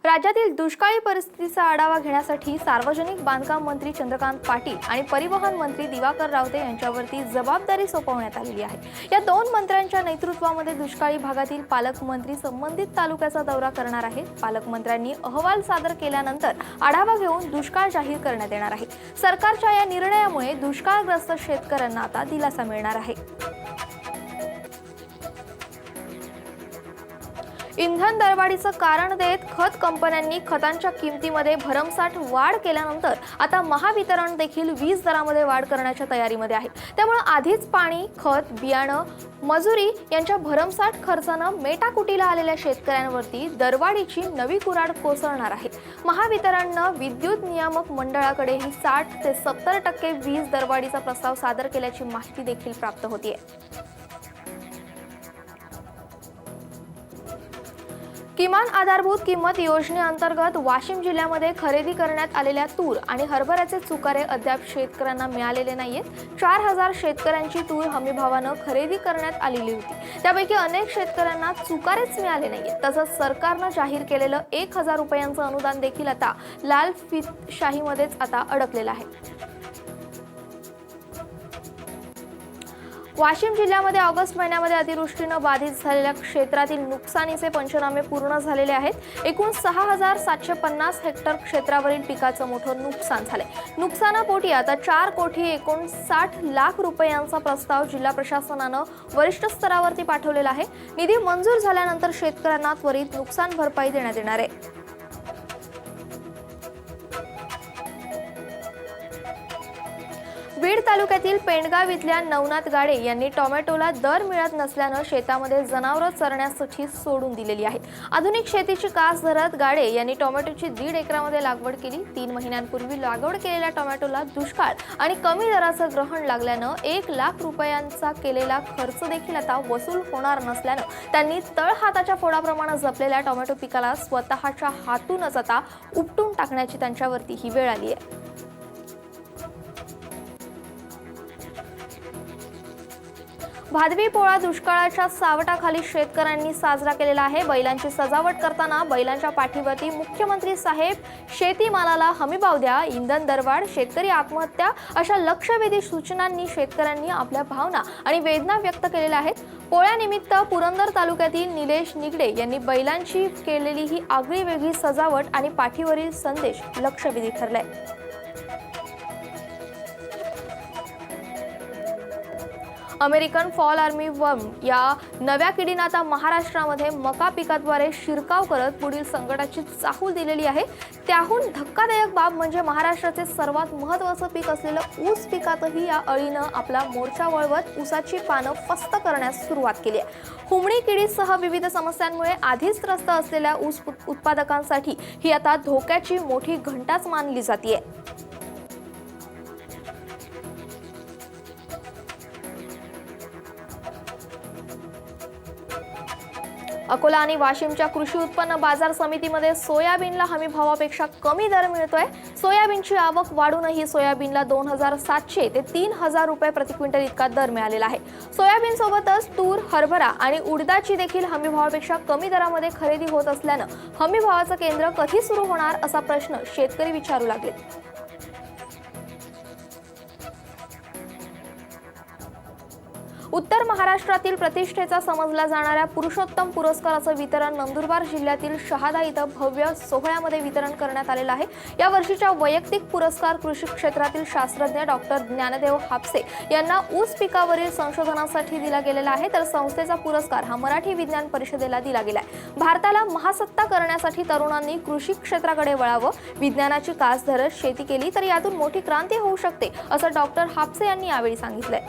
राज्यातील दुष्काळी परिस्थितीचा आढावा घेण्यासाठी सार्वजनिक बांधकाम मंत्री चंद्रकांत पाटील आणि परिवहन मंत्री दिवाकर रावते यांच्यावरती जबाबदारी सोपवण्यात आलेली आहे। या दोन मंत्र्यांच्या नेतृत्वामध्ये दुष्काळी भागातील पालकमंत्री संबंधित तालुक्याचा दौरा करणार आहेत। पालकमंत्र्यांनी अहवाल सादर केल्यानंतर आढावा घेऊन दुष्काळ जाहीर करण्यात येणार आहे। सरकारच्या या निर्णयामुळे दुष्काळग्रस्त शेतकऱ्यांना आता दिलासा मिळणार आहे। इंधन दरवाढीचं कारण देत खत कंपन्यांनी खतांच्या किमतीमध्ये भरमसाठ वाढ केल्यानंतर आता महावितरण देखील वीज दरामध्ये वाढ करण्याच्या तयारीमध्ये आहे। त्यामुळे आधीच पाणी, खत, बियाणं, मजुरी यांच्या भरमसाठ खर्चानं मेटाकुटीला आलेल्या शेतकऱ्यांवरती दरवाढीची नवी कुऱ्हाड कोसळणार आहे। महावितरणनं विद्युत नियामक मंडळाकडेही 60 ते 70% वीज दरवाढीचा प्रस्ताव सादर केल्याची माहिती देखील प्राप्त होतीये। किमान आधारभूत किंमत योजनेअंतर्गत वाशिम जिल्ह्यामध्ये खरेदी करण्यात आलेल्या तूर आणि हरभऱ्याचे चुकारे अद्याप शेतकऱ्यांना मिळालेले नाहीयेत। 4000 शेतकऱ्यांची तूर हमीभावानं खरेदी करण्यात आलेली होती। त्यापैकी अनेक शेतकऱ्यांना चुकारेच मिळाले नाहीयेत। तसंच सरकारनं जाहीर केलेलं 1000 रुपयांचं अनुदान देखील आता लाल फितशाहीमध्येच आता अडकलेलं आहे। वाशिम जिल्ह्यामध्ये ऑगस्ट महिन्यामध्ये अतिवृष्टीनं बाधित झालेल्या क्षेत्रातील नुकसानीचे पंचनामे पूर्ण झालेले आहेत। एकूण 6750 हेक्टर क्षेत्रावरील पिकाचं मोठं नुकसान झालंय। नुकसानापोटी आता 4,59 लाख रुपयांचा प्रस्ताव जिल्हा प्रशासनानं वरिष्ठ स्तरावरती पाठवलेला आहे। निधी मंजूर झाल्यानंतर शेतकऱ्यांना त्वरित नुकसान भरपाई देण्यात येणार आहे। बीड तालुक्यातील पेंडगाव इथल्या नवनाथ गाडे यांनी टोमॅटोला दर मिळत नसल्यानं शेतामध्ये जनावरं चरण्यासाठी सोडून दिलेली आहेत। आधुनिक शेतीची कास धरत गाडे यांनी टोमॅटोची 1.5 एकरामध्ये लागवड केली। 3 महिन्यांपूर्वी लागवड केलेल्या टोमॅटोला दुष्काळ आणि कमी दराचं ग्रहण लागल्यानं 1 लाख रुपयांचा केलेला खर्च देखील आता वसूल होणार नसल्यानं त्यांनी तळहाताच्या फोडाप्रमाणे जपलेल्या टोमॅटो पिकाला स्वतःच्या हातूनच आता उपटून टाकण्याची त्यांच्यावरती ही वेळ आली आहे। भादवी पोळा दुष्काळाच्या सावटाखाली शेतकऱ्यांनी साजरा केलेला आहे। बैलांची सजावट करताना बैलांच्या पाठीवरती मुख्यमंत्री साहेब, शेतीमालाला हमीभाव द्या, इंधन दरवाढ, शेतकरी आत्महत्या अशा लक्षवेधी सूचनांनी शेतकऱ्यांनी आपल्या भावना आणि वेदना व्यक्त केलेल्या आहेत। पोळ्यानिमित्त पुरंदर तालुक्यातील निलेश निगडे यांनी बैलांची केलेली ही आगळी वेगळी सजावट आणि पाठीवरील संदेश लक्षवेधी ठरलाय। अमेरिकन फॉल आर्मी वर्म या नव्या किडीनं आता महाराष्ट्रामध्ये मका पिकाद्वारे शिरकाव करत पुढील संकटाची चाहूल दिलेली आहे। त्याहून धक्कादायक बाब म्हणजे महाराष्ट्राचे सर्वात महत्त्वाचं पीक असलेलं ऊस पिकातही या अळीनं आपला मोर्चा वळवत ऊसाची पानं फस्त करण्यास सुरुवात केली आहे। हुमणी किडीसह विविध समस्यांमुळे आधीच त्रस्त असलेल्या ऊस उत्पादकांसाठी ही आता धोक्याची मोठी घंटाच मानली जाते। अकोला आणि वाशिमच्या कृषी उत्पन्न बाजार समितीमध्ये सोयाबीनला हमी भावापेक्षा कमी दर मिळतोय। सोयाबीनची आवक वाढूनही सोयाबीनला 2700 ते 3000 रुपये प्रति क्विंटल इतका दर मिळालेला आहे। सोयाबीन सोबतच तूर, हरभरा आणि उडदाची देखील हमी भावापेक्षा कमी दरामध्ये खरेदी होत असल्यानं हमी भावाचं केंद्र कधी सुरू होणार असा प्रश्न शेतकरी विचारू लागले। उत्तर महाराष्ट्रातील प्रतिष्ठेचा समजला जाणाऱ्या पुरुषोत्तम पुरस्काराचं वितरण नंदुरबार जिल्ह्यातील शहादा इथं भव्य सोहळ्यामध्ये वितरण करण्यात आलेलं आहे। या वर्षीचा वैयक्तिक पुरस्कार कृषी क्षेत्रातील शास्त्रज्ञ डॉक्टर ज्ञानदेव हापसे यांना ऊस पिकावरील संशोधनासाठी दिला गेलेला आहे, तर संस्थेचा पुरस्कार हा मराठी विज्ञान परिषदेला दिला गेलाय। भारताला महासत्ता करण्यासाठी तरुणांनी कृषी क्षेत्राकडे वळावं, विज्ञानाची कास धरत शेती केली तर यातून मोठी क्रांती होऊ शकते असं डॉक्टर हापसे यांनी यावेळी सांगितलंय।